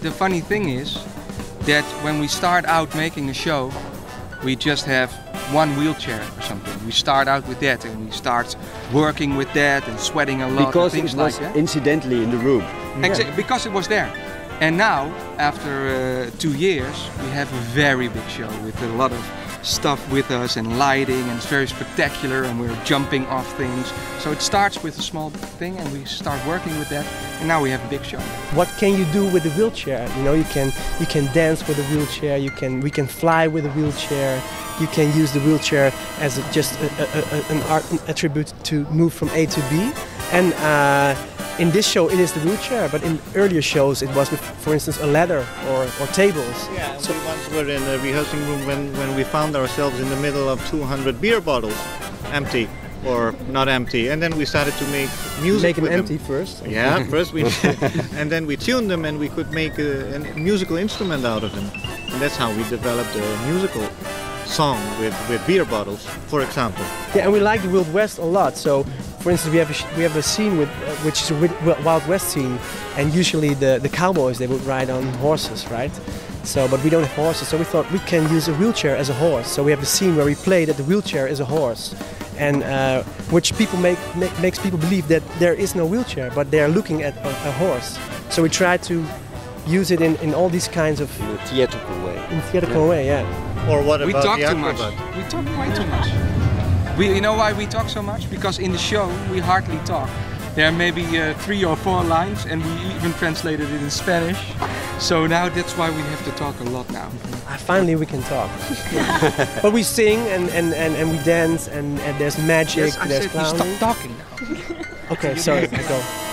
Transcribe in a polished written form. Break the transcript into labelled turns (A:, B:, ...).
A: The funny thing is that when we start out making a show, we just have one wheelchair or something. We start out with that and we start working with that and sweating a lot.
B: Because
A: and things
B: it was
A: like that.
B: incidentally in the room.
A: Exactly, because it was there. And now, after 2 years, we have a very big show with a lot of stuff with us and lighting, and it's very spectacular, and we're jumping off things. So it starts with a small thing and we start working with that, and now we have a big show.
C: What can you do with the wheelchair? You know, you can dance with a wheelchair. We can fly with a wheelchair. You can use the wheelchair as just an art attribute to move from A to B. And in this show it is the wheelchair, but in earlier shows it was with, for instance, a ladder or tables.
D: Yeah, so we once were in a rehearsing room when we found ourselves in the middle of 200 beer bottles, empty or not empty, and then we started to make music.
C: Make them
D: with
C: empty
D: them.
C: first.
D: Yeah, first we and then we tuned them and we could make a musical instrument out of them, and that's how we developed a musical song with beer bottles, for example.
C: Yeah, and we like the Wild West a lot. So, for instance, we have a scene with which is a Wild West scene, and usually the cowboys, they would ride on horses, right? So, but we don't have horses, so we thought we can use a wheelchair as a horse. So we have a scene where we play that the wheelchair is a horse, and which people makes people believe that there is no wheelchair, but they are looking at a horse. So we try to use it in all these kinds of...
B: In a theatrical way.
C: In a theatrical way, yeah.
D: Or what about
A: we talk
D: the
A: too much.
D: acrobat?
A: We talk way too much. You know why we talk so much? Because in the show we hardly talk. There are maybe 3 or 4 lines, and we even translated it in Spanish. So now that's why we have to talk a lot now.
C: Finally we can talk. But we sing and we dance, and there's magic,
A: Yes, I
C: there's
A: said we
C: clowning.
A: stop talking now.
C: Okay, sorry, I go.